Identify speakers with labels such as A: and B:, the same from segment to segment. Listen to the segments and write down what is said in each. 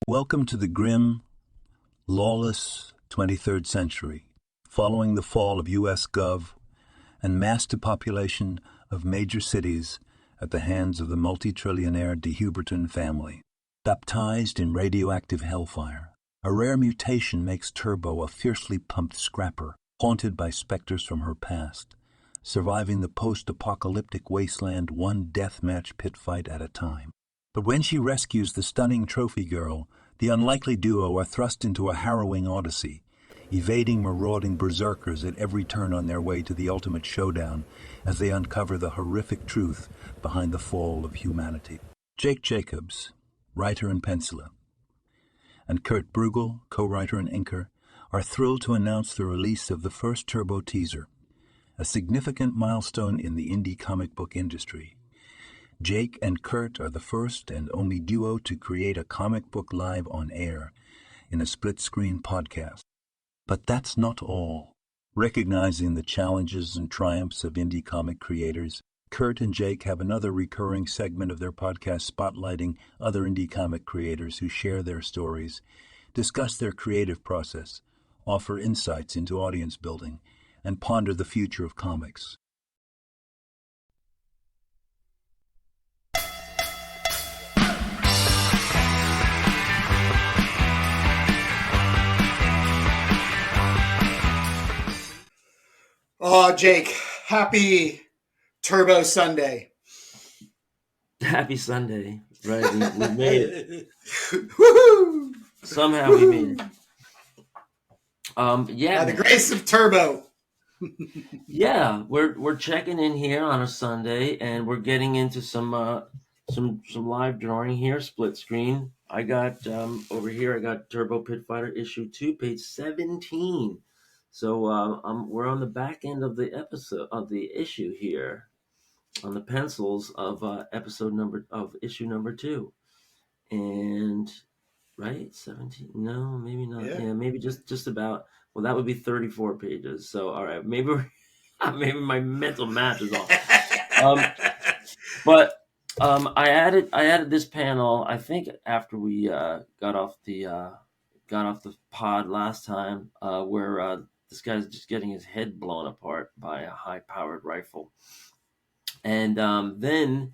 A: Welcome to the grim, lawless 23rd century, following the fall of U.S. Gov and mass depopulation of major cities at the hands of the multi-trillionaire de Huberton family. Baptized in radioactive hellfire, a rare mutation makes Turbo a fiercely pumped scrapper, haunted by specters from her past, surviving the post-apocalyptic wasteland one deathmatch pit fight at a time. But when she rescues the stunning trophy girl, the unlikely duo are thrust into a harrowing odyssey, evading marauding berserkers at every turn on their way to the ultimate showdown as they uncover the horrific truth behind the fall of humanity. Jake Jacobs, writer and penciler, and Kurt Brugel, co-writer and inker, are thrilled to announce the release of the first Turbo teaser, a significant milestone in the indie comic book industry. Jake and Kurt are the first and only duo to create a comic book live on air in a split-screen podcast. But that's not all. Recognizing the challenges and triumphs of indie comic creators, Kurt and Jake have another recurring segment of their podcast spotlighting other indie comic creators who share their stories, discuss their creative process, offer insights into audience building, and ponder the future of comics.
B: Oh, Jake, happy Turbo Sunday.
C: Happy Sunday, right? We made it.
B: Woohoo!
C: Somehow we made it.
B: By the grace of Turbo.
C: Yeah, we're checking in here on a Sunday, and we're getting into some live drawing here, split screen. I got over here. I got Turbo Pit Fighter issue 2, page 17. So we're on the back end of the episode of the issue here, on the pencils of issue number 2, and right 17. No, maybe not. Yeah, maybe just about. Well, that would be 34 pages. So all right, maybe maybe my mental math is off. But I added this panel. I think after we got off the pod last time, where this guy's just getting his head blown apart by a high-powered rifle. And then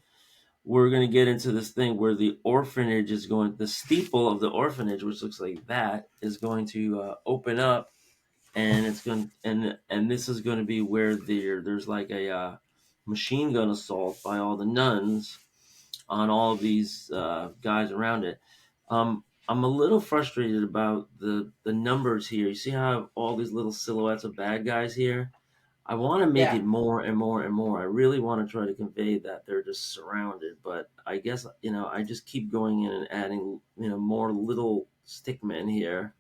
C: we're going to get into this thing where the orphanage is the steeple of the orphanage, which looks like that, is going to open up. And it's going and this is going to be where there's like a machine gun assault by all the nuns on all of these guys around it. I'm a little frustrated about the numbers here. You see how I have all these little silhouettes of bad guys here? I want to make it more and more and more. I really want to try to convey that they're just surrounded. But I guess, I just keep going in and adding, more little stickmen here.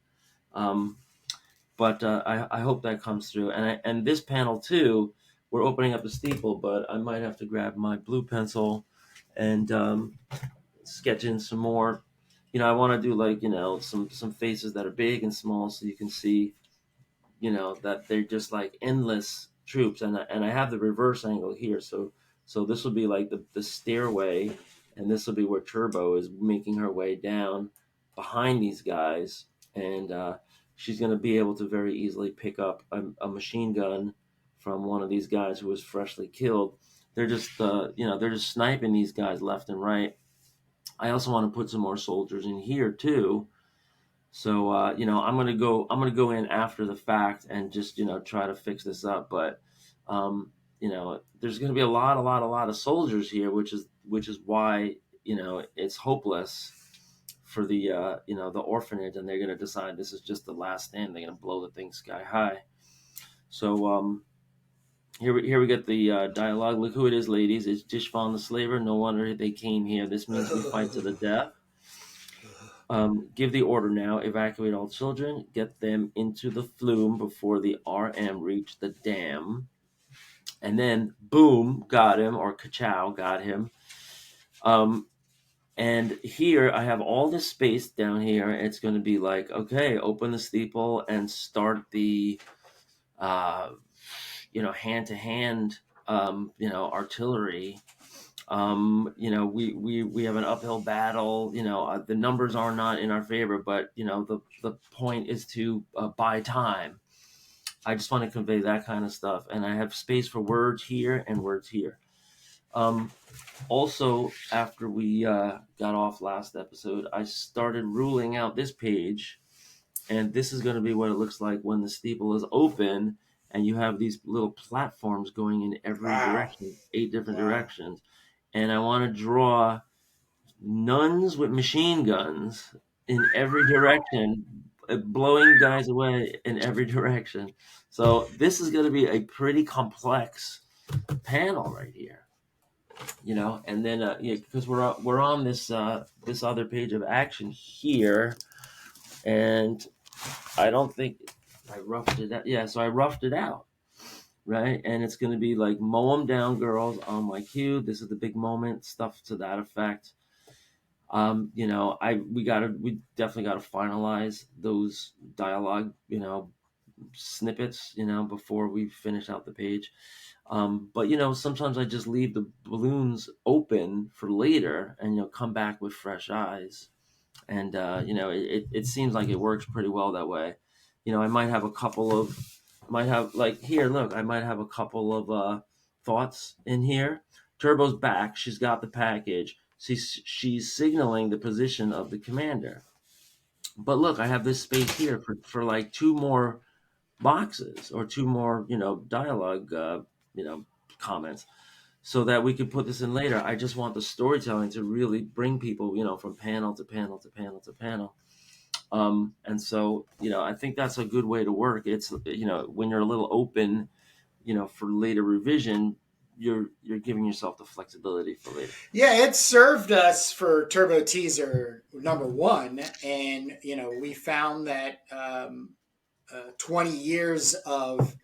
C: But I hope that comes through. And this panel, too, we're opening up the steeple, but I might have to grab my blue pencil and sketch in some more. I want to do some faces that are big and small so you can see, that they're just like endless troops. And I have the reverse angle here. So this will be like the stairway, and this will be where Turbo is making her way down behind these guys. And she's going to be able to very easily pick up a machine gun from one of these guys who was freshly killed. They're just, they're just sniping these guys left and right. I also want to put some more soldiers in here too. So, I'm going to go in after the fact and just, try to fix this up. But, there's going to be a lot of soldiers here, which is why, it's hopeless for the the orphanage, and they're going to decide this is just the last stand. They're going to blow the thing sky high. So here we get the dialogue. Look who it is, ladies. It's Dishvan the slaver. No wonder they came here. This means we fight to the death. Give the order now. Evacuate all children. Get them into the flume before the RM reach the dam. And then boom, got him, or ka-chow, got him. And here I have all this space down here. It's going to be like, okay, open the steeple and start the, hand-to-hand, artillery We have an uphill battle. The numbers are not in our favor, but the point is to buy time. I just want to convey that kind of stuff, and I have space for words here and words here. Also, after we got off last episode, I started ruling out this page, and this is going to be what it looks like when the steeple is open, and you have these little platforms going in every
B: Wow.
C: direction, 8 different
B: Wow.
C: directions. And I want to draw nuns with machine guns in every direction, blowing guys away in every direction. So this is going to be a pretty complex panel right here, and then because we're on this this other page of action here, and I don't think I roughed it out. Yeah, so I roughed it out, right? And it's going to be like mow them down, girls, on my cue. This is the big moment, stuff to that effect. We definitely gotta finalize those dialogue, snippets, before we finish out the page. But sometimes I just leave the balloons open for later, and come back with fresh eyes. And it seems like it works pretty well that way. I might have a couple of, might have like here, look, I might have a couple of thoughts in here. Turbo's back. She's got the package. She's signaling the position of the commander. But look, I have this space here for like 2 more boxes or 2 more, dialogue, comments, so that we could put this in later. I just want the storytelling to really bring people, from panel to panel to panel to panel. And so, I think that's a good way to work. It's, when you're a little open, for later revision, you're giving yourself the flexibility for later.
B: Yeah, it served us for Turbo Teaser #1, and we found that 20 years of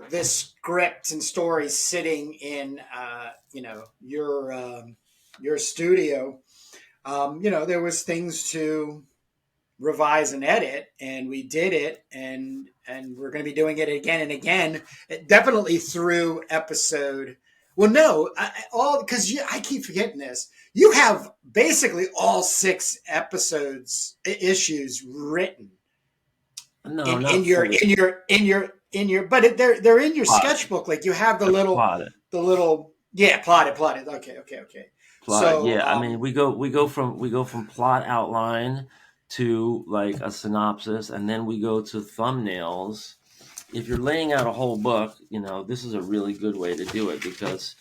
B: this script and story sitting in your studio. There was things to revise and edit, and we did it, and we're going to be doing it again and again, definitely through episode. Well, no, all because I keep forgetting this. You have basically all 6 episodes issues written
C: No,
B: in
C: not
B: your
C: fully
B: but they're in your
C: plotted.
B: sketchbook. Like you have
C: They're plotted.
B: the little yeah, plotted. Okay.
C: Plot.
B: So
C: Yeah, I mean, we go from plot outline to like a synopsis, and then we go to thumbnails. If you're laying out a whole book, this is a really good way to do it, because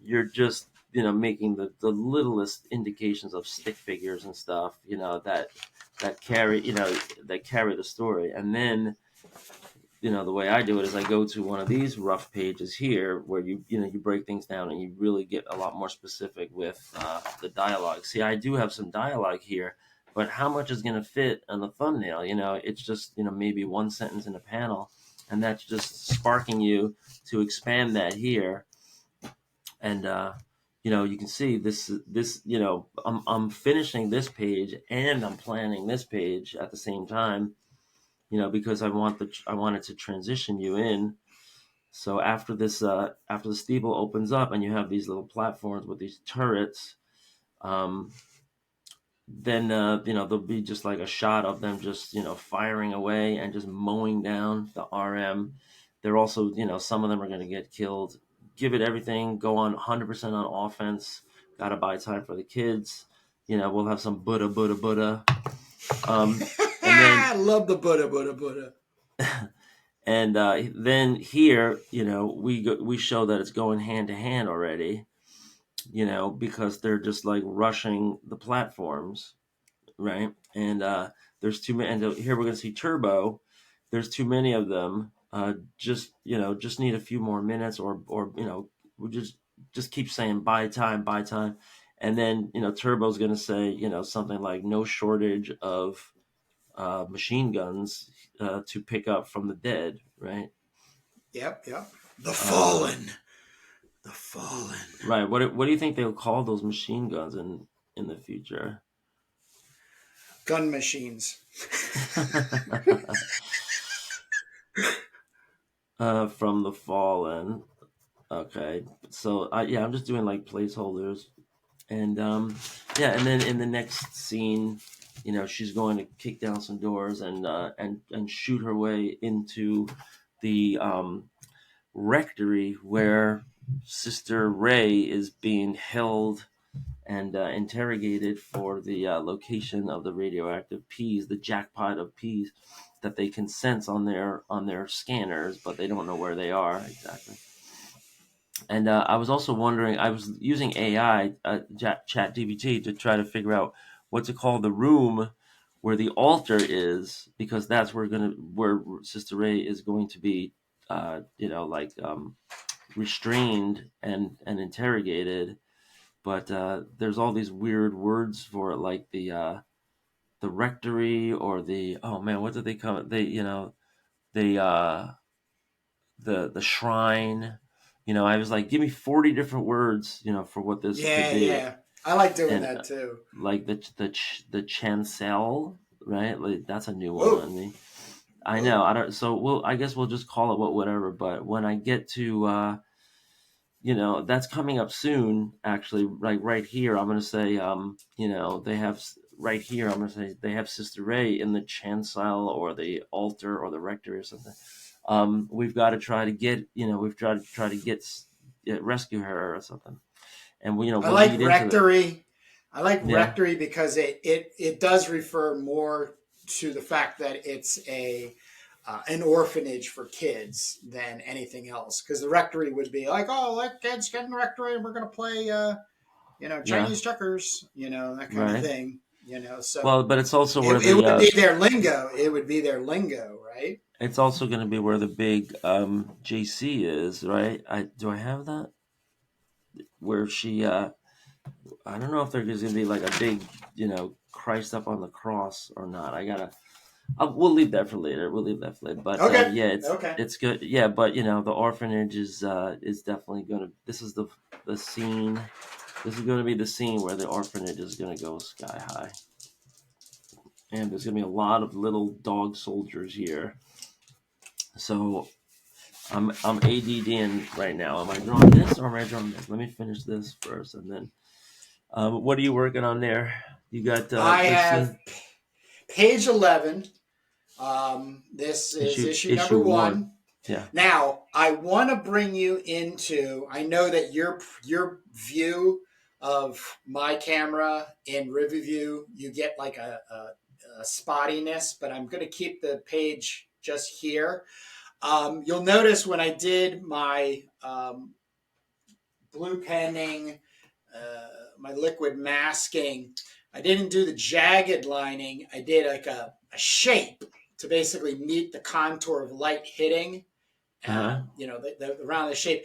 C: you're just making the littlest indications of stick figures and stuff, that carry the story. And then the way I do it is I go to one of these rough pages here where you break things down, and you really get a lot more specific with the dialogue. See, I do have some dialogue here, but how much is going to fit on the thumbnail? It's just maybe one sentence in a panel, and that's just sparking you to expand that here. And you can see this. I'm finishing this page and I'm planning this page at the same time, because I wanted to transition you in. So after the steeple opens up and you have these little platforms with these turrets, then there'll be just like a shot of them just firing away and just mowing down the RM. They're also some of them are going to get killed. Give it everything. Go on 100% on offense. Got to buy time for the kids. We'll have some Buddha. And then
B: I love the Buddha.
C: and then here, we show that it's going hand to hand already, because they're just like rushing the platforms, right? And there's too many. And here we're going to see Turbo. There's too many of them. Just need a few more minutes, or we just keep saying buy time, and then Turbo's going to say something like no shortage of machine guns to pick up from the dead, right?
B: Yep. The Fallen.
C: Right. What do you think they'll call those machine guns in the future?
B: Gun machines.
C: From the Fallen. Okay, so yeah, I'm just doing like placeholders, and yeah, and then in the next scene, she's going to kick down some doors and shoot her way into the rectory where Sister Ray is being held and interrogated for the location of the radioactive peas, the jackpot of peas that they can sense on their scanners, but they don't know where they are exactly. And I was also wondering, I was using AI, Chat DBT, to try to figure out what to call the room where the altar is, because that's where Sister Ray is going to be, restrained and interrogated. But there's all these weird words for it, like the rectory, or the, oh man, what did they call it? The the shrine. I was like, give me 40 different words, for what this could
B: Yeah,
C: be.
B: yeah. I like doing
C: And
B: that too.
C: like the chancel, right? Like, that's a new one
B: Whoa,
C: on me. I know.
B: whoa.
C: I don't. So I guess we'll just call it whatever. But when I get to that's coming up soon. Actually, like right here, I'm gonna say, they have right here. I'm gonna say they have Sister Ray in the chancel or the altar or the rectory or something. We've got to try to get, we've tried to rescue her or something, and
B: I
C: we'll
B: like
C: lead into it.
B: rectory. I like
C: Yeah,
B: rectory because it does refer more to the fact that it's a an orphanage for kids than anything else. Because the rectory would be like, oh, let kids get in the rectory and we're gonna play
C: yeah,
B: Chinese checkers, that kind of
C: right.
B: thing. So
C: Well, but it's also where
B: it
C: the
B: would be their lingo. It would be their lingo, right?
C: it's also going to be where the big JC is, right? I have that where she I don't know if there's going to be like a big, Christ up on the cross or not. We'll leave that for later. We'll leave that for later. But
B: Okay,
C: yeah,
B: okay.
C: it's good. Yeah, but the orphanage is definitely going to. This is the scene. This is going to be the scene where the orphanage is going to go sky high, and there's going to be a lot of little dog soldiers here. So I'm ADD in right now. Am I drawing this or am I drawing this? Let me finish this first, and then what are you working on there? You got
B: I
C: this
B: have
C: scene,
B: page 11. This is issue number
C: issue one.
B: 1.
C: Yeah.
B: Now, I want to bring you into. I know that your view of my camera in review view, you get like a spottiness, but I'm going to keep the page just here. You'll notice when I did my blue penning, my liquid masking, I didn't do the jagged lining. I did like a shape to basically meet the contour of light hitting.
C: Uh-huh.
B: Around the shape.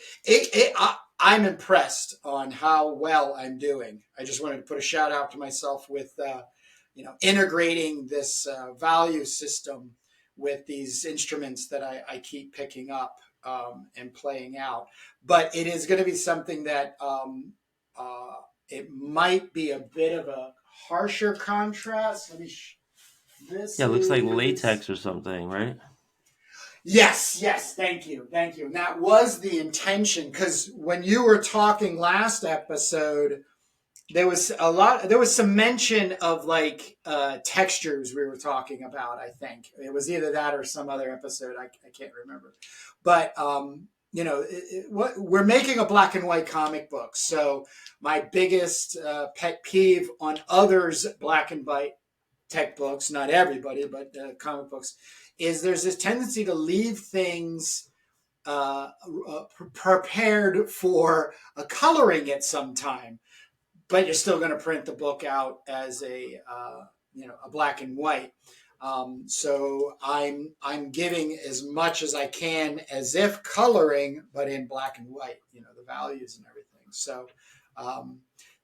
B: I'm impressed on how well I'm doing. I just wanted to put a shout out to myself with, integrating this value system with these instruments that I keep picking up and playing out. But it is going to be something that it might be a bit of a harsher contrast. This
C: Yeah, it looks like
B: is
C: latex or something, right?
B: Yes, yes, thank you, thank you. And that was the intention because when you were talking last episode, there was some mention of like textures we were talking about. I think it was either that or some other episode. I can't remember, but we're making a black and white comic book. So my biggest pet peeve on others' black and white tech books, not everybody, but comic books, is there's this tendency to leave things prepared for a coloring at some time, but you're still going to print the book out as a black and white. So I'm giving as much as I can as if coloring, but in black and white. The values and everything. So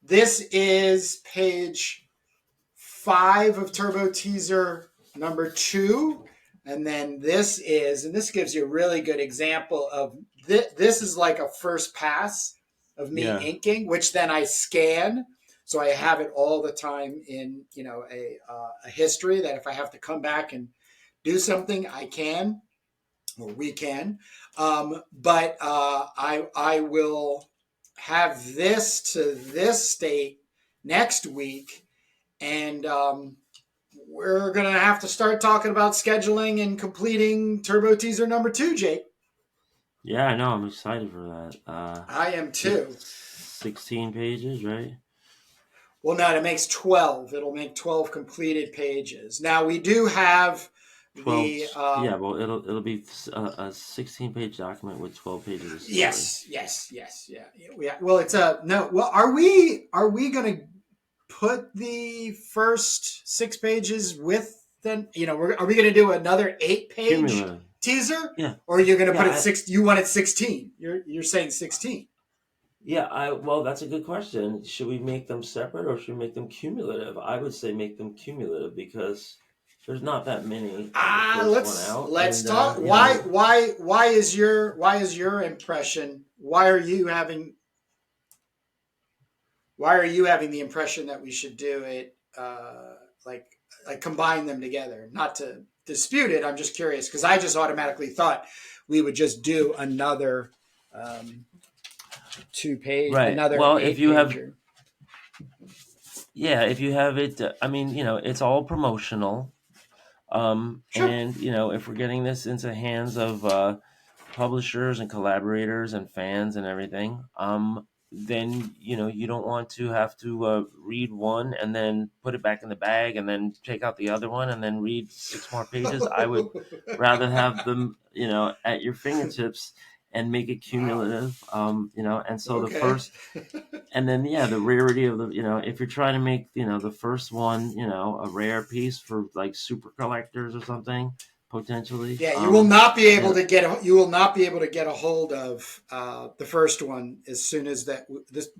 B: this is page 5 of Turbo Teaser number 2. And then this gives you a really good example of this is like a first pass of me
C: Yeah.
B: inking, which then I scan. So I have it all the time in, a history that if I have to come back and do something, I can. or we can. But I will have this to this state next week, and we're gonna have to start talking about scheduling and completing Turbo Teaser number 2, Jake.
C: Yeah, I know. I'm excited for that.
B: I am too.
C: It's 16 pages, right?
B: Well, no, it makes 12. It'll make 12 completed pages. Now we do have
C: 12.
B: the
C: Yeah, well, it'll be a 16-page document with 12 pages of story.
B: yes, yeah. Well, it's a no. Well, are we going to put the first 6 pages with the, are we going to do another 8-page
C: Cumulative.
B: teaser?
C: Yeah.
B: Or you're going to put it
C: I-
B: 6? You want it 16? You're saying 16?
C: Yeah, well, that's a good question. Should we make them separate or should we make them cumulative? I would say make them cumulative because there's not that many of the first one out.
B: Let's
C: and,
B: talk. Why is your impression? Why are you having the impression that we should do it like combine them together? Not to dispute it. I'm just curious because I just automatically thought we would just do another 2-page,
C: Right.
B: another
C: Well,
B: 8-pager.
C: if you have it, I mean, it's all promotional.
B: Sure.
C: And if we're getting this into the hands of publishers and collaborators and fans and everything, then you don't want to have to read one and then put it back in the bag and then take out the other one and then read 6 more pages. I would rather have them at your fingertips and make it cumulative. And so
B: Okay.
C: the first, and then the rarity of the if you're trying to make the first one a rare piece for like super collectors or something potentially.
B: Yeah, you will not be able to get a hold of the first one as soon as the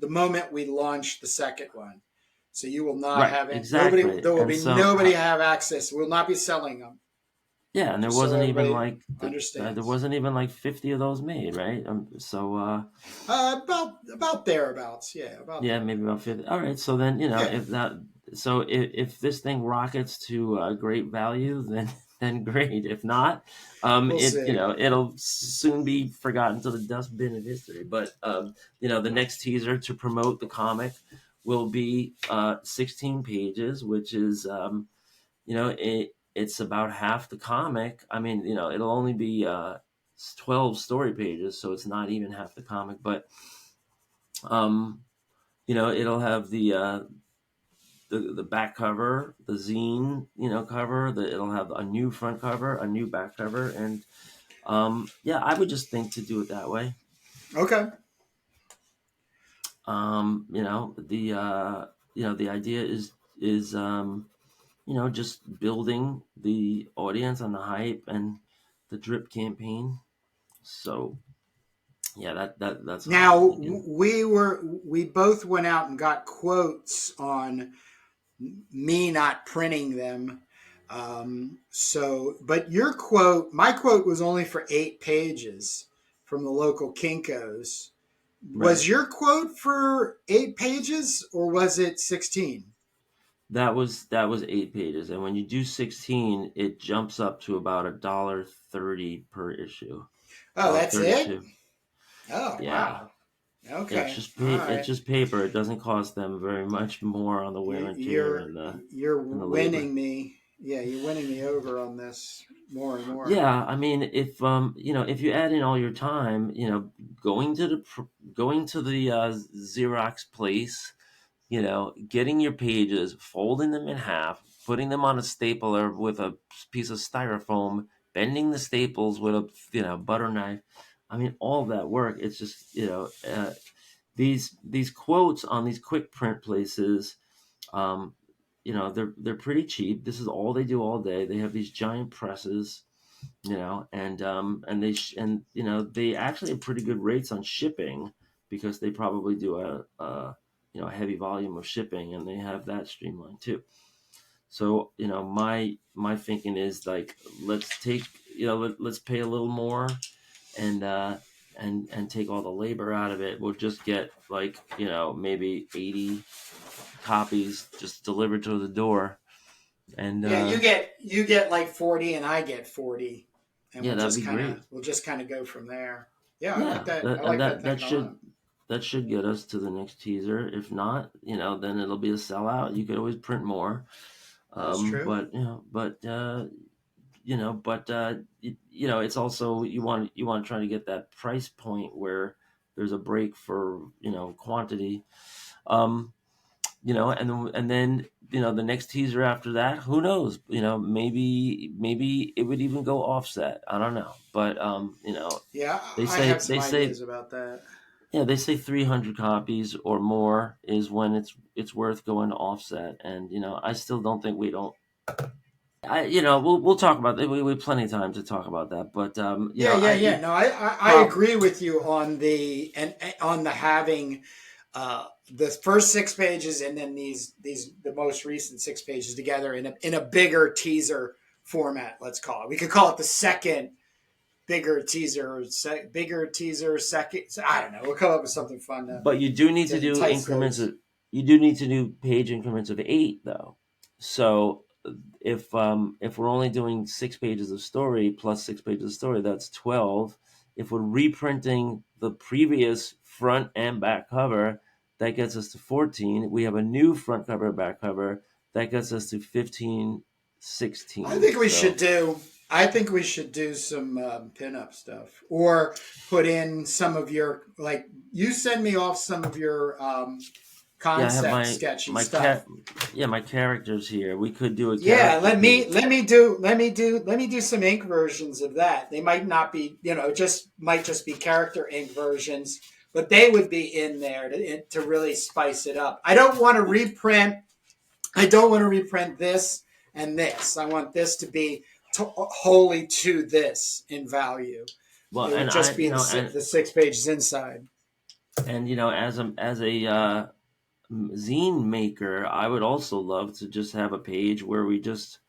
B: moment we launch the second one. So you will not have it.
C: Exactly.
B: Nobody have access. We'll not be selling them.
C: Yeah, and there wasn't even like
B: understands.
C: there wasn't even like 50 of those made, right?
B: About thereabouts. Yeah,
C: maybe about 50. All right, so then if this thing rockets to great value, then great. If not, it'll soon be forgotten to the dustbin of history. But the next teaser to promote the comic will be 16 pages, which is it's about half the comic. I mean, it'll only be 12 story pages, so it's not even half the comic. But it'll have the back cover, the zine, cover. It'll have a new front cover, a new back cover, and I would just think to do it that way.
B: Okay.
C: The idea is just building the audience on the hype and the drip campaign. So that's
B: now we both went out and got quotes on me not printing them. But my quote was only for 8 pages from the local Kinko's. Right. Was your quote for 8 pages or was it 16?
C: That was 8 pages, and when you do 16, it jumps up to about $1.30 per issue.
B: Oh, that's
C: $1.32.
B: It. Oh, yeah. Wow. Okay.
C: It's just paper. It doesn't cost them very much more on the wear and tear.
B: You're winning me. Yeah, you're winning me over on this more and more.
C: Yeah, I mean, if you add in all your time, going to the Xerox place, getting your pages, folding them in half, putting them on a stapler with a piece of styrofoam, bending the staples with a butter knife. I mean, all that work. It's just these quotes on these quick print places. They're pretty cheap. This is all they do all day. They have these giant presses, and they actually have pretty good rates on shipping because they probably do a heavy volume of shipping, and they have that streamlined too. So my thinking is like, let's pay a little more and take all the labor out of it. We'll just get like maybe 80 copies just delivered to the door, and
B: you get like 40 and I get 40, and
C: Yeah, that'd be great.
B: we'll just kind of go from there. Yeah, I like
C: Yeah,
B: that. I
C: and
B: like that thinking.
C: that should get us to the next teaser. If not, then it'll be a sellout. You could always print more.
B: That's true.
C: But it's also you want to try to get that price point where there's a break for quantity. Um, and then the next teaser after that, who knows? Maybe it would even go offset. I don't know, but
B: Yeah,
C: they
B: I
C: say
B: have
C: they
B: some
C: say
B: ideas about that.
C: yeah, they say 300 copies or more is when it's worth going to offset, and I still don't think we don't. We'll talk about that. We have plenty of time to talk about that, but
B: Yeah, yeah, yeah. No, I
C: prob
B: agree with you on and on the having the first 6 pages and then these the most recent 6 pages together in a bigger teaser format. Let's call it. We could call it the second bigger teaser second. I don't know. We'll come up with something fun
C: but you do need to
B: to
C: do
B: entice
C: increments
B: those.
C: of you do need to do page increments of 8 though. So if we're only doing 6 pages of story plus 6 pages of story, that's 12. If we're reprinting the previous front and back cover, that gets us to 14. We have a new front cover, back cover, that gets us to 15,
B: I
C: 16.
B: think we should
C: So
B: do. I think we should do some pinup stuff, or put in some of your You send me off some of your
C: yeah, I have
B: concept
C: my
B: sketchy
C: my
B: stuff.
C: cat yeah, my characters here. We could do a
B: Yeah,
C: character page.
B: let me do some ink versions of that. They might not be, just might just be character ink versions, but they would be in there to really spice it up. I don't want to reprint. I don't want to reprint this and this. I want this to be wholly to this in value.
C: Well,
B: It would
C: and I,
B: just be the 6 pages inside.
C: as a zine maker, I would also love to just have a page where we just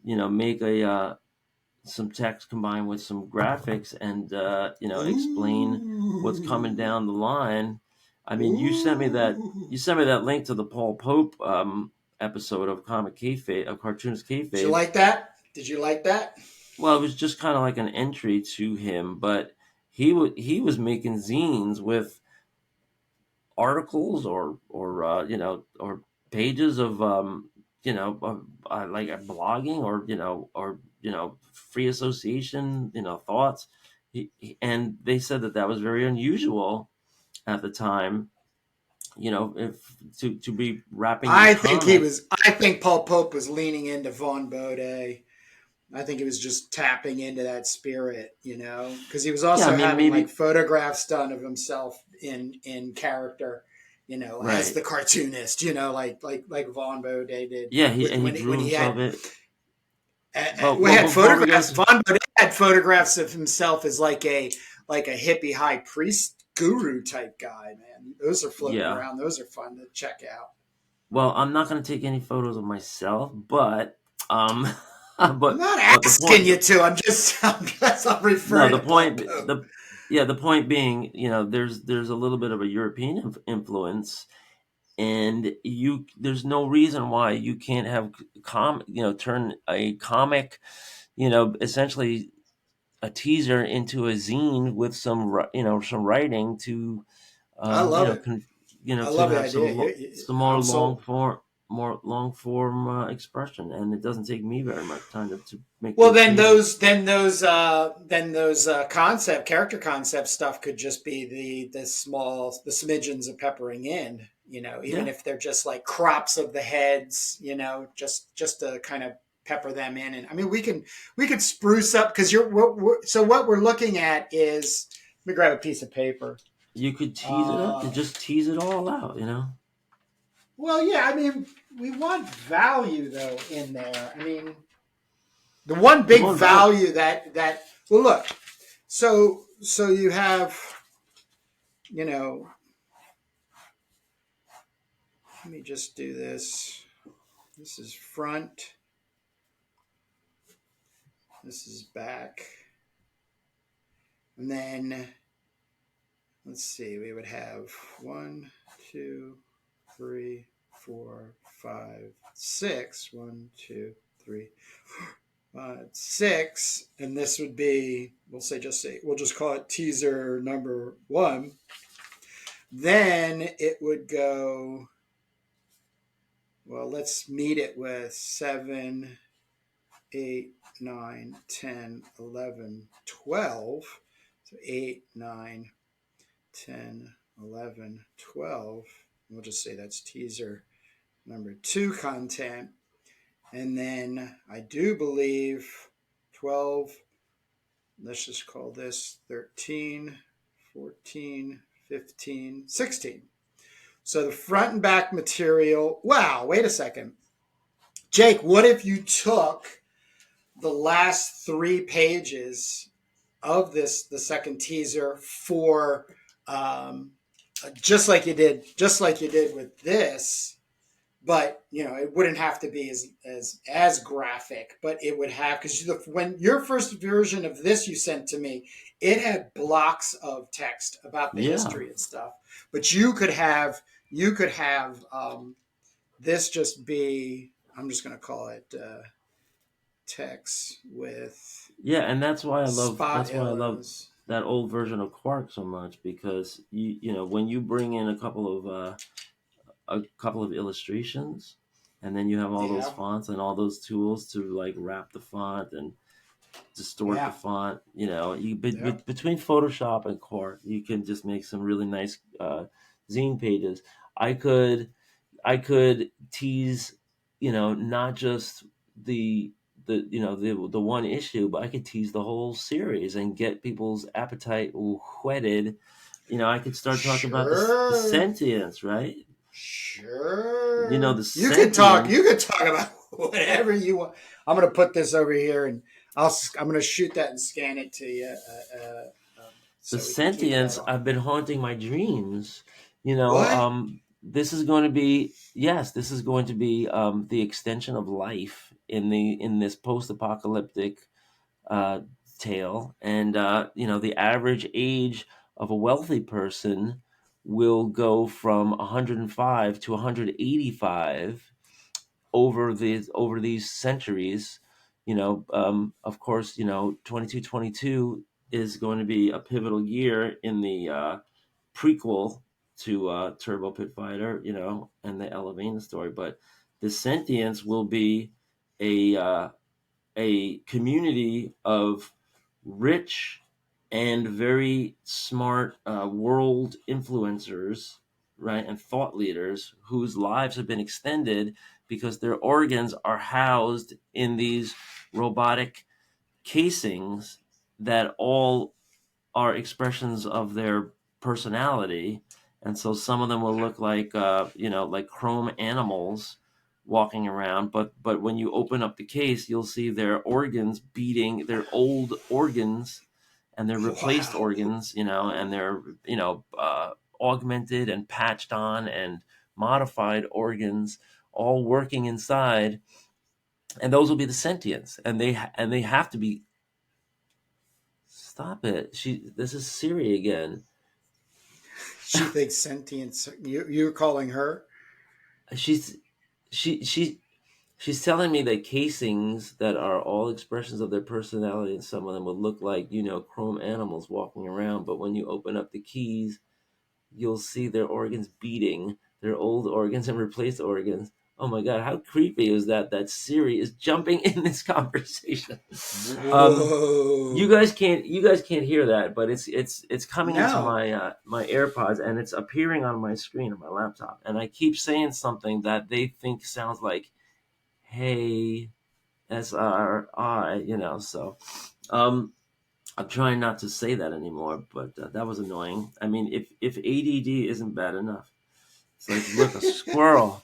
C: make a some text combined with some graphics and explain what's coming
B: Ooh,
C: down the line. I mean,
B: ooh.
C: you sent me that link to the Paul Pope episode of Comic Kayfabe, of Cartoons
B: Did you
C: Kayfabe.
B: like that? Did you like that?
C: Well, it was just kind of like an entry to him, but he was making zines with articles or pages of like blogging or free association thoughts. And they said that was very unusual at the time, if to be wrapping your comic.
B: I think Paul Pope was leaning into Von Bode. I think he was just tapping into that spirit, because he was
C: Yeah, I
B: also
C: mean,
B: having like
C: maybe.
B: photographs done of himself in character, as
C: Right.
B: the cartoonist, like Von Bode did
C: Yeah,
B: with
C: he
B: when
C: drew
B: he had
C: himself it.
B: we
C: Well,
B: had
C: before we go.
B: photographs. Von Bode had photographs of himself as like a hippie high priest guru type guy. Man, those are floating
C: Yeah.
B: around. Those are fun to check out.
C: Well, I'm not going to take any photos of myself, but
B: I'm not
C: but the
B: asking
C: point
B: you to. I'm
C: no,
B: referring to Paul Pope.
C: the point being, there's a little bit of a European influence, and there's no reason why you can't have turn a comic, essentially a teaser into a zine with some writing to
B: I love it.
C: to
B: love the
C: have
B: idea.
C: some
B: I'm sold.
C: more long form expression, and it doesn't take me very much time to make
B: Well,
C: those pages.
B: then those concept character concept stuff could just be the smidgens of peppering in. Even
C: Yeah,
B: if they're just like crops of the heads. Just to kind of pepper them in, and I mean we could spruce up because so what we're looking at is. Let me grab a piece of paper.
C: you could tease it up,
B: Uh,
C: just tease it all out,
B: well, yeah, I mean, we want value though in there. I mean, the one
C: We
B: big
C: want value.
B: value that well, look, so you have, you know, let me just do this. This is front. This is back, and then let's see. We would have 1, 2, 3, 4, 5, 6. 1, 2, 3, 4, 6, and this would be, we'll just call it teaser number 1. Then it would go, well, let's meet it with 7, 8, 9, 10, 11, 12. So 8, 9, 10, 11, 12. We'll just say that's teaser number 2 content. And then I do believe 12, let's just call this 13, 14, 15, 16. So the front and back material. Wow, wait a second. Jake, what if you took the last 3 pages of the second teaser for just like you did with this, but it wouldn't have to be as graphic, but it would have, because when your first version of this you sent to me, it had blocks of text about the history and stuff. But you could have this just be, I'm just going to call it text with
C: and that's why I love
B: arrows.
C: that old version of Quark so much, because when you bring in a couple of illustrations, and then you have all those fonts and all those tools to like wrap the font and distort the font. Between Photoshop and Quark, you can just make some really nice zine pages. I could tease, not just the one issue, but I could tease the whole series and get people's appetite whetted. I could start talking about the sentience, right?
B: Sure.
C: The
B: you could talk about whatever you want. I'm going to put this over here, and I'm going to shoot that and scan it to you.
C: The sentience, I've been haunting my dreams.
B: What?
C: This is going to be the extension of life in this post-apocalyptic tale, and the average age of a wealthy person will go from 105 to 185 over these centuries. Of course, 2222 is going to be a pivotal year in the prequel to Turbo Pit Fighter, and the Elavina story. But the sentience will be a community of rich and very smart world influencers, right, and thought leaders whose lives have been extended because their organs are housed in these robotic casings that all are expressions of their personality. And so some of them will look like like chrome animals walking around, but when you open up the case, you'll see their organs beating, their old organs and their replaced organs, and their augmented and patched on and modified organs all working inside, and those will be the sentience, and they have to be. Stop it! This is Siri again.
B: She thinks sentience. You're calling her?
C: She's telling me that casings that are all expressions of their personality, and some of them would look like, chrome animals walking around. But when you open up the keys, you'll see their organs beating, their old organs and replaced organs. Oh my God, how creepy is that Siri is jumping in this conversation? You guys can't hear that, but it's coming into my AirPods, and it's appearing on my screen on my laptop. And I keep saying something that they think sounds like, hey, SRI, so I'm trying not to say that anymore, but that was annoying. I mean, if ADD isn't bad enough, it's like, look, a squirrel.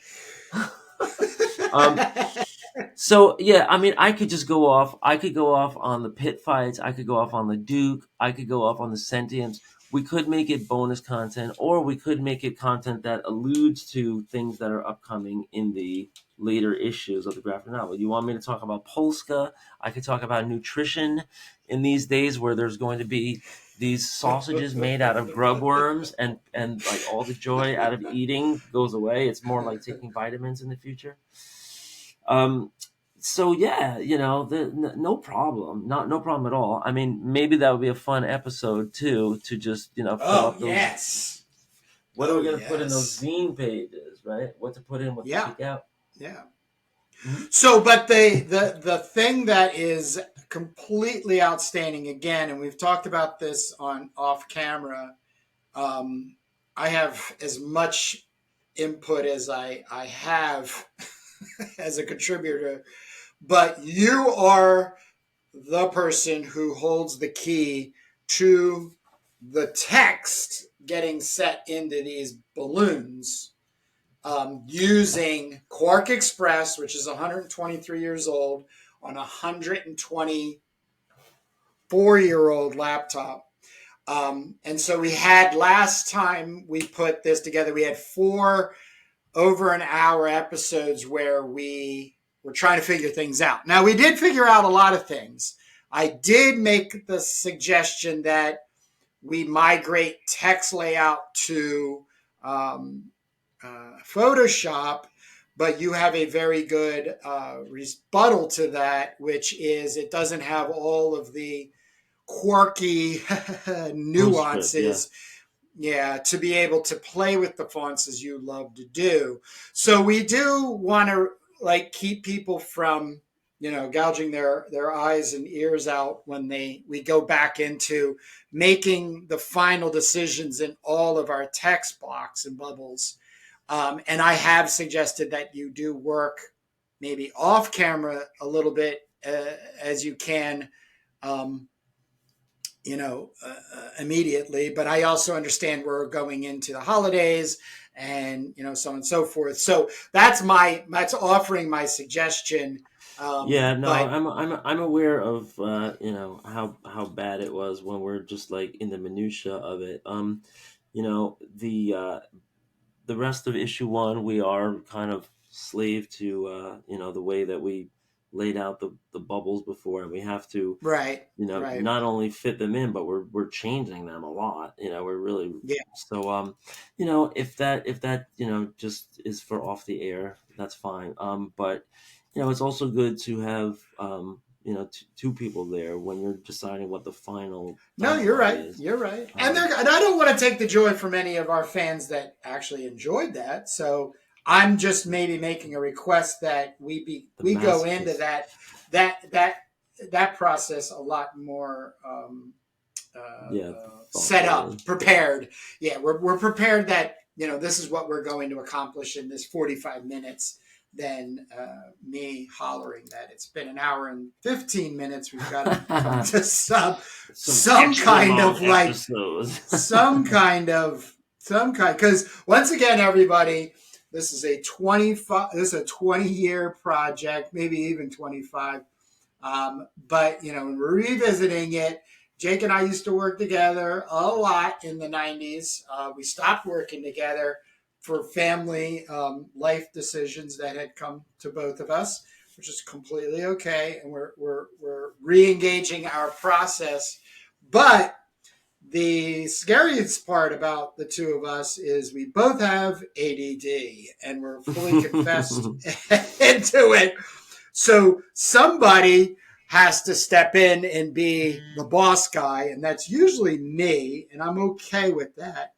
C: So yeah, I mean, I could just go off. I could go off on the pit fights. I could go off on the Duke. I could go off on the sentience. We could make it bonus content, or we could make it content that alludes to things that are upcoming in the later issues of the graphic novel. You want me to talk about Polska? I could talk about nutrition in these days where there's going to be these sausages made out of grub worms, and like all the joy out of eating goes away. It's more like taking vitamins in the future. So yeah, no problem, no problem at all. I mean, maybe that would be a fun episode too, to just fill
B: Oh
C: up those.
B: yes.
C: What are
B: Oh
C: we going to put in those
B: yes.
C: zine pages, right? What to put in, what to
B: Yeah.
C: take out.
B: Yeah.
C: Mhm.
B: So, but the thing that is completely outstanding again, and we've talked about this on off camera. Um, I have as much input as I have as a contributor, but you are the person who holds the key to the text getting set into these balloons, using Quark Express, which is 123 years old, on a 124-year-old laptop. And so we had, last time we put this together, we had 4 over an hour episodes where we were trying to figure things out. Now, we did figure out a lot of things. I did make the suggestion that we migrate text layout to Photoshop, but you have a very good rebuttal to that, which is it doesn't have all of the quirky
C: Postscript, yeah.
B: nuances, yeah, to be able to play with the fonts as you love to do. So we do want to like keep people from gouging their eyes and ears out when we go back into making the final decisions in all of our text blocks and bubbles. And I have suggested that you do work maybe off camera a little bit, as you can, um, immediately. But I also understand we're going into the holidays and, so on and so forth. So that's offering my suggestion.
C: Yeah, no,
B: But
C: I'm aware of how bad it was when we're just like in the minutia of it. You know the rest of issue 1, we are kind of slave to the way that we laid out the bubbles before, and we have to
B: right, right,
C: not only fit them in, but we're changing them a lot. We're really,
B: yeah.
C: so if that just is for off the air, that's fine. But it's also good to have two people there when you're deciding what the
B: No,
C: final
B: you're
C: cut
B: right.
C: is.
B: You're right. And
C: Um,
B: I don't want to take the joy from any of our fans that actually enjoyed that. So I'm just maybe making a request that
C: the
B: we go into
C: masochist.
B: that that that process a lot more
C: Yeah,
B: set up,
C: thoughtfully.
B: prepared. Yeah, we're prepared that this is what we're going to accomplish in this 45 minutes. Than me hollering that it's been an hour and 15 minutes. We've got to come to
C: Some
B: some
C: extra
B: kind
C: long
B: of like
C: episodes.
B: some kind, because once again, everybody, this is a 25 this is a 20-year project, maybe even 25. But when we're revisiting it, Jake and I used to work together a lot in the 90s. We stopped working together for family life decisions that had come to both of us, which is completely okay. And we're re-engaging our process. But the scariest part about the two of us is we both have ADD and we're fully confessed into it. So somebody has to step in and be the boss guy, and that's usually me, and I'm okay with that.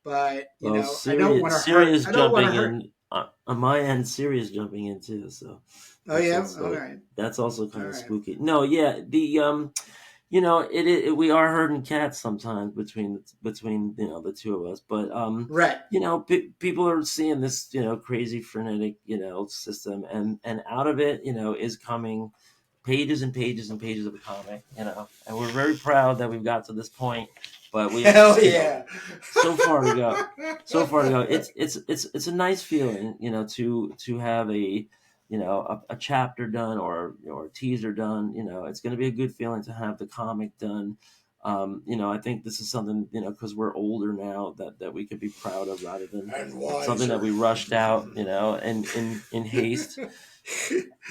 B: But
C: Well,
B: I don't want to hurt.
C: serious
B: I don't want to
C: jumping
B: hurt.
C: in on my end. Serious jumping in too. So
B: Oh yeah. All
C: also
B: right. All
C: kind of
B: right.
C: spooky. No, yeah, we are herding cats sometimes between the two of us, but
B: Right.
C: people are seeing this crazy frenetic system, and out of it is coming pages and pages and pages of a comic, and we're very proud that we've got to this point, but we've
B: Hell yeah.
C: so far to go. So far to go. It's a nice feeling, to have a chapter done, or a teaser done. It's going to be a good feeling to have the comic done. I think this is something, because we're older now, that we could be proud of, rather than
B: And
C: something that
B: wiser.
C: we rushed out, in haste.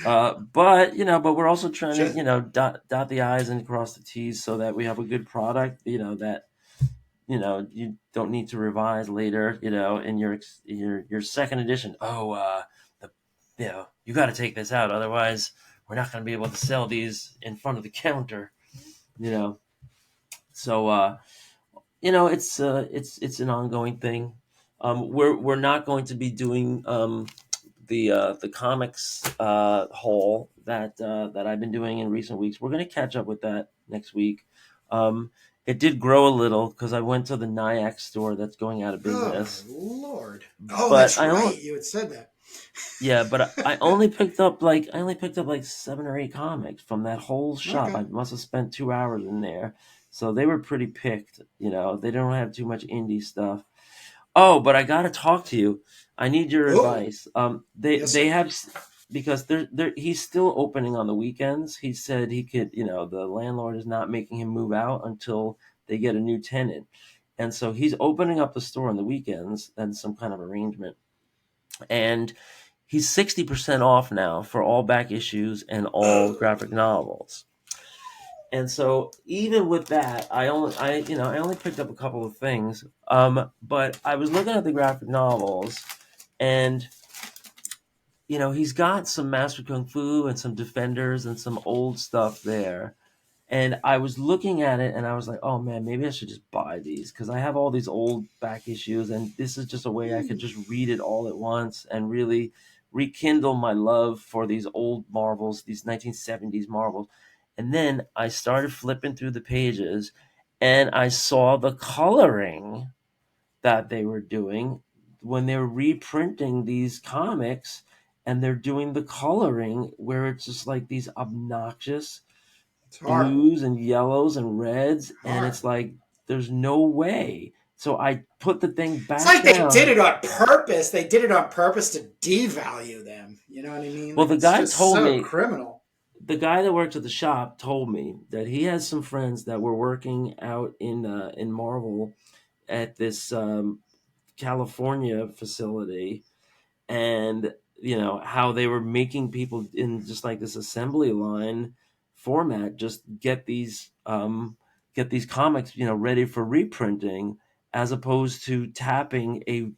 C: But we're also trying to,
B: Just
C: dot the i's and cross the t's, so that we have a good product, that you don't need to revise later, in your second edition. Oh, the you got to take this out, otherwise we're not going to be able to sell these in front of the counter, you know. So it's an ongoing thing. We're not going to be doing the comics haul that I've been doing in recent weeks. We're going to catch up with that next week. It did grow a little because I went to the Nyack store that's going out of
B: Oh
C: business.
B: Lord! Oh,
C: But
B: that's
C: I only
B: right. You had said that.
C: Yeah, but I only picked up like 7 or 8 comics from that whole shop.
B: Okay.
C: I must have spent 2 hours in there, so they were pretty picked. They don't have too much indie stuff. Oh, but I gotta talk to you. I need your
B: Oh,
C: advice. They
B: yes,
C: they
B: sir.
C: have because they're he's still opening on the weekends. He said he could. The landlord is not making him move out until they get a new tenant, and so he's opening up the store on the weekends and some kind of arrangement. And he's 60% off now for all back issues and all
B: Oh,
C: graphic novels. And so even with that, I only picked up a couple of things. But I was looking at the graphic novels, and he's got some Master Kung Fu and some Defenders and some old stuff there. And I was looking at it and I was like, oh man, maybe I should just buy these because I have all these old back issues, and this is just a way I could just read it all at once and really rekindle my love for these old Marvels, these 1970s Marvels. And then I started flipping through the pages and I saw the coloring that they were doing when they're reprinting these comics, and they're doing the coloring where it's just like these obnoxious
B: it's horrible.
C: blues and yellows and reds, and it's
B: Horrible.
C: like there's no way. So I put the thing
B: It's
C: back
B: like they did
C: down.
B: it on purpose. They did it on purpose to devalue them. You know what I mean?
C: Well,
B: Like it's just so criminal.
C: the guy that works at the shop told me that he has some friends that were working out in Marvel at this California facility, and how they were making people in just like this assembly line format just get these comics ready for reprinting, as opposed to tapping a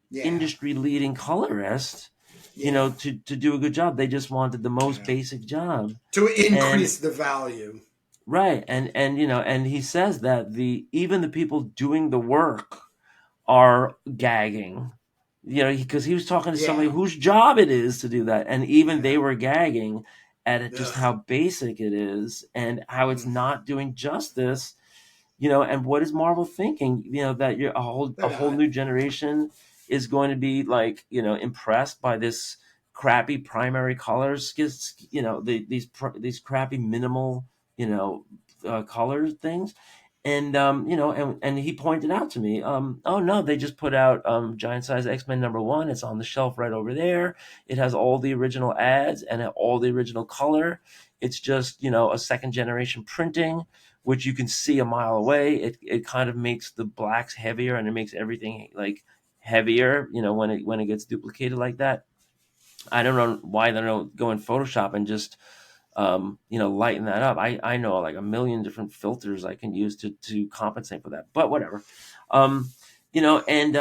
B: Yeah.
C: industry leading colorist
B: Yeah.
C: to do a good job. They just wanted the most
B: Yeah.
C: basic job.
B: To
C: And
B: increase the value.
C: right, and he says that the even the people doing the work are gagging, because he was talking to somebody
B: Yeah.
C: whose job it is to do that, and even they
B: Yeah.
C: were gagging at it, just
B: Ugh.
C: how basic it is and how it's
B: Mm.
C: not doing justice. And what is Marvel thinking? That you're a
B: They're
C: whole
B: not.
C: new generation is going to be like, impressed by this crappy primary colors, these crappy minimal, you know, color things. And and he pointed out to me, oh no, they just put out Giant Size X-Men #1. It's on the shelf right over there. It has all the original ads and all the original color. It's just a second generation printing, which you can see a mile away. It kind of makes the blacks heavier, and it makes everything like heavier, when it gets duplicated like that. I don't know why they don't go in Photoshop and just lighten that up. I know like a million different filters I can use to compensate for that, but whatever. Um, and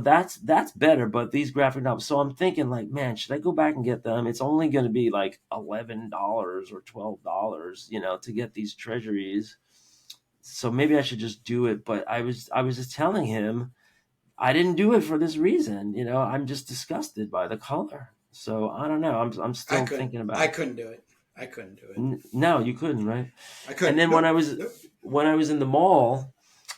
C: that's better. But these graphic novels, so I'm thinking like, man, should I go back and get them? It's only going to be like $11 or $12, to get these treasuries. So maybe I should just do it. But I was just telling him I didn't do it for this reason. I'm just disgusted by the color. So I don't know. I'm
B: I
C: still
B: couldn't.
C: thinking about
B: I
C: it.
B: couldn't do it. I couldn't do it.
C: No, you couldn't, right?
B: I
C: And
B: couldn't.
C: then when I
B: Nope.
C: was
B: Nope.
C: when I was in the mall,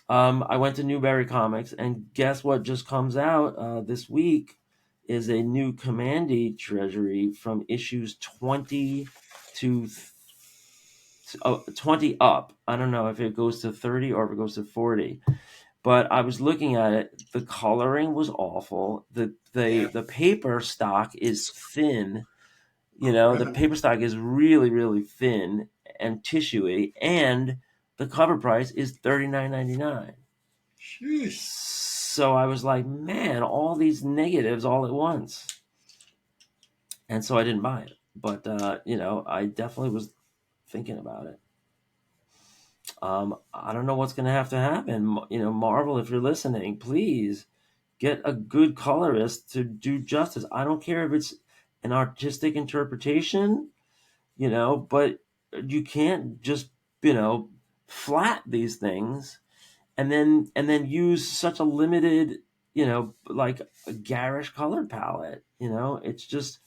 C: I went to Newberry Comics, and guess what just comes out this week is a new Commandy Treasury from issues 20 to 20 up. I don't know if it goes to 30 or if it goes to 40. But I was looking at it. The coloring was awful.
B: Yeah.
C: The paper stock is thin. The
B: Criminal.
C: paper stock is really, really thin and tissuey, and the cover price is $39.99.
B: Sheesh.
C: So I was like, man, all these negatives all at once, and so I didn't buy it. But I definitely was thinking about it. I don't know what's going to have to happen. Marvel, if you're listening, please get a good colorist to do justice. I don't care if it's an artistic interpretation, but you can't just, flat these things and then use such a limited, like a garish color palette. It's just,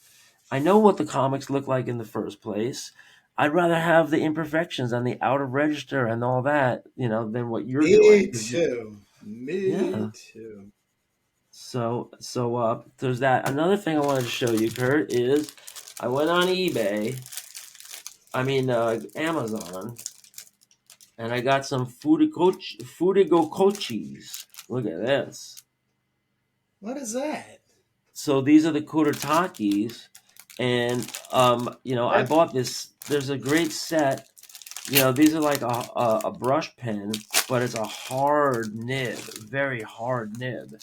C: I know what the comics look like in the first place. I'd rather have the imperfections and the out of register and all that, than what you're doing.
B: Me too. Me
C: Yeah.
B: too.
C: So there's that. Another thing I wanted to show you, Kurt, is I went on eBay. I mean, Amazon, and I got some Fudigokochis. Look at this.
B: What is that?
C: So these are the Kurotakis, and I bought this. There's a great set. These are like a brush pen, but it's a hard nib, very hard nib,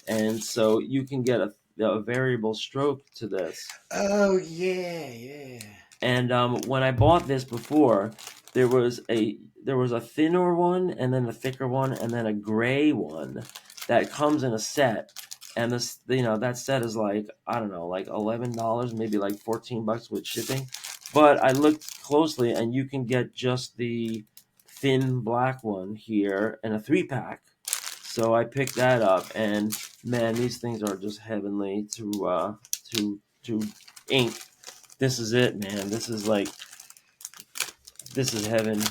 C: and so you can get a variable stroke to this.
B: Oh yeah, yeah.
C: And when I bought this before, there was a thinner one, and then a thicker one, and then a gray one that comes in a set. And this, that set is like, I don't know, like $11, maybe like $14 with shipping. But I looked closely, and you can get just the thin black one here in a 3-pack. So I picked that up, and man, these things are just heavenly to ink. This is it, man. This is heaven.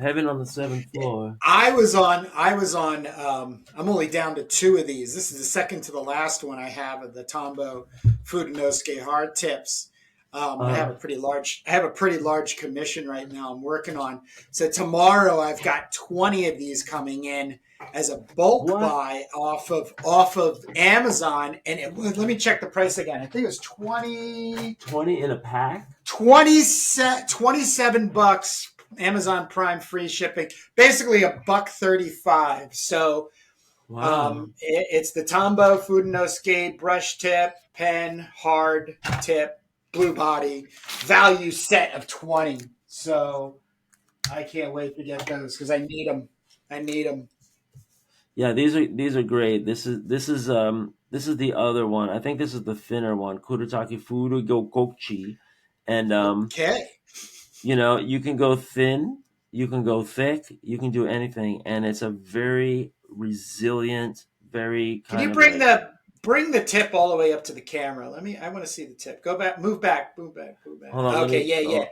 C: Heaven on the 7th floor.
B: I was on. I'm only down to 2 of these. This is the second to the last one I have of the Tombow Fudenosuke hard tips. I have a pretty large commission right now. I'm working on. So tomorrow I've got 20 of these coming in as a bulk buy off of Amazon. And let me check the price again. I think it was
C: 20 in a pack.
B: 27 bucks. Amazon Prime free shipping, basically $1.35. So
C: Wow.
B: it's the Tombow Fudenosuke brush tip, pen, hard tip, blue body, value set of 20. So I can't wait to get those because I need them.
C: Yeah, these are great. This is the other one. I think this is the thinner one, Kurotaki Furugokochi. And
B: Okay.
C: you can go thin, you can go thick, you can do anything, and it's a very resilient, very
B: Can you
C: kind of like.
B: bring the tip all the way up to the camera? I want to see the tip. Go back, move back.
C: Hold on,
B: Okay, yeah.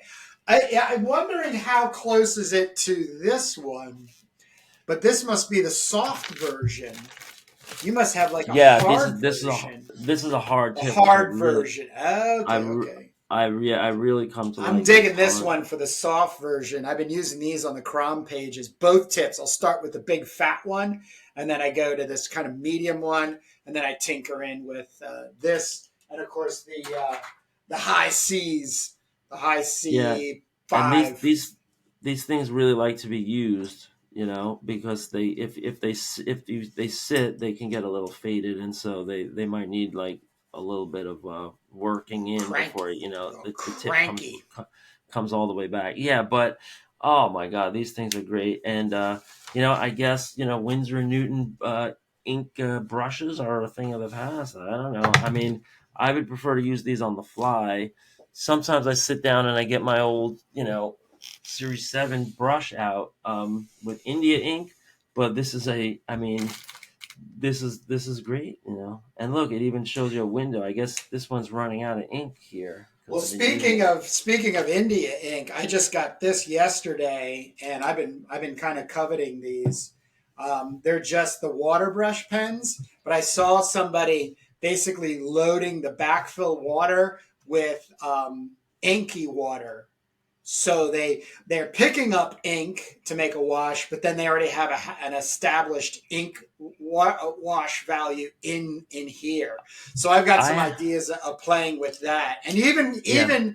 B: I'm wondering how close is it to this one, but this must be the soft version. You must have like a hard version.
C: This is a hard tip.
B: Hard version. Okay.
C: I really come to.
B: I'm digging this one for the soft version. I've been using these on the Crom pages, both tips. I'll start with the big fat one, and then I go to this kind of medium one, and then I tinker in with this, and of course the high C's, the high C 5.
C: And these things really like to be used, because if they sit, they can get a little faded, and so they might need like a little bit of working in before the tip comes all the way back. Yeah, but oh my god, these things are great. And I guess Winsor & Newton ink brushes are a thing of the past. I don't know. I mean, I would prefer to use these on the fly. Sometimes I sit down and I get my old Series 7 brush out with India ink, but this is this is great, And look, it even shows you a window. I guess this one's running out of ink here.
B: Well, speaking of India ink, I just got this yesterday, and I've been kind of coveting these. They're just the water brush pens, but I saw somebody basically loading the backfill water with inky water. So they're picking up ink to make a wash, but then they already have an established ink wash value in here. So I've got some ideas of playing with that, and even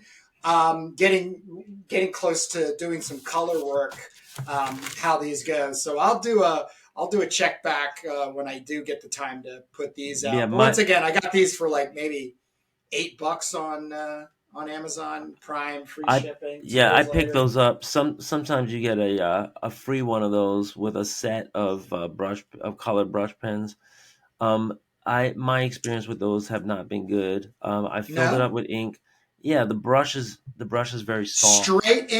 B: getting close to doing some color work. How these go. So I'll do a check back when I do get the time to put these out. But once again, I got these for like maybe $8 on Amazon Prime, free shipping.
C: Yeah, I picked those up. Sometimes you get a free one of those with a set of colored brush pens. My experience with those have not been good. I filled it up with ink, Yeah, the brush is very soft.
B: Straight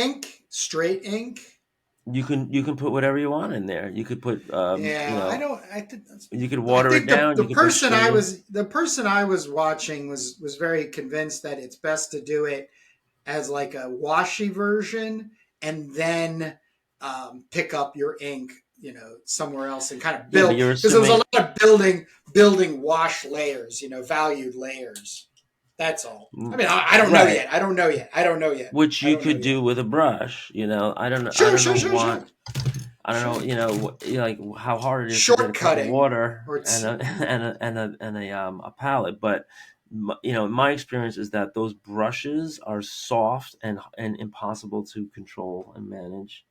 B: ink.
C: You can put whatever you want in there. You could put
B: Yeah, I don't.
C: you could
B: I
C: water it
B: think the
C: down. You could put sugar.
B: the person I was watching was very convinced that it's best to do it as like a washy version, and then pick up your ink, somewhere else and kind of
C: Yeah, but
B: build,
C: you're
B: because there was a
C: assuming
B: lot of building wash layers, valued layers. That's all. I mean, I don't know
C: right,
B: yet. I don't know yet. I don't know yet.
C: which
B: I
C: you
B: don't know
C: could do
B: yet.
C: with a brush. I don't know. I
B: Sure,
C: don't
B: sure,
C: know
B: sure,
C: what.
B: sure,
C: I don't know.
B: sure.
C: Like how hard it is to get a cup of
B: Shortcutting,
C: water
B: or
C: and
B: it's
C: a palette, but my experience is that those brushes are soft and impossible to control and manage.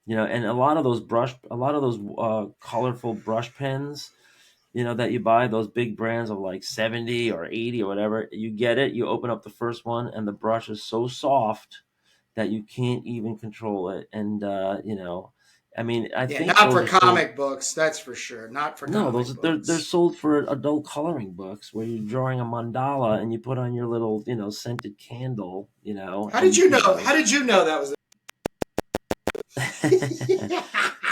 C: And a lot of those colorful brush pens, that you buy, those big brands of like 70 or 80 or whatever, you get it, you open up the first one, and the brush is so soft that you can't even control it. And, I mean, I
B: yeah,
C: think
B: not
C: those
B: for
C: are sold.
B: comic books. That's for sure. Not for
C: No,
B: comic
C: they're
B: books.
C: sold for adult coloring books where you're drawing a mandala and you put on your little, scented candle,
B: How
C: and
B: did
C: you
B: you
C: can
B: know? How did you know that was?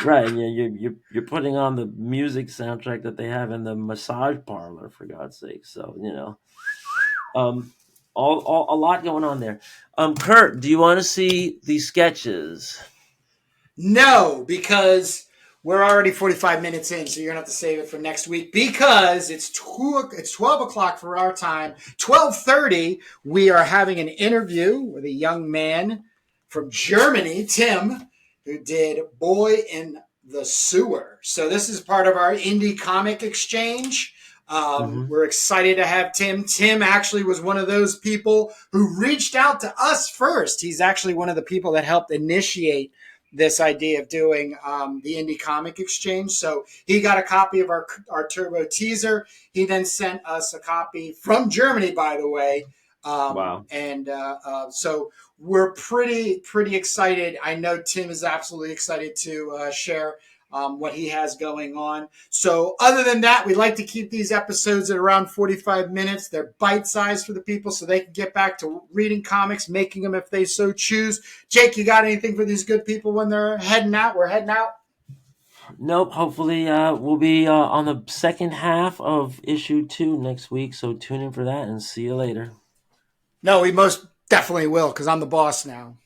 C: right, and you're putting on the music soundtrack that they have in the massage parlor, for God's sake. So um, all a lot going on there. Kurt, do you want to see these sketches?
B: No, because we're already 45 minutes in, so you're gonna have to save it for next week because it's 12 o'clock for our time. 12:30, we are having an interview with a young man from Germany, Tim, who did Boy in the Sewer. So this is part of our indie comic exchange.
C: Mm-hmm.
B: We're excited to have Tim. Tim actually was one of those people who reached out to us first. He's actually one of the people that helped initiate this idea of doing the indie comic exchange. So he got a copy of our turbo teaser. He then sent us a copy from Germany, by the way.
C: Wow.
B: And so we're pretty excited. I know Tim is absolutely excited to share what he has going on. So other than that, we like to keep these episodes at around 45 minutes. They're bite-sized for the people so they can get back to reading comics, making them if they so choose. Jake, you got anything for these good people when they're heading out? We're heading out.
C: Nope. Hopefully, we'll be on the second half of issue 2 next week. So tune in for that and see you later.
B: No, we most definitely will because I'm the boss now.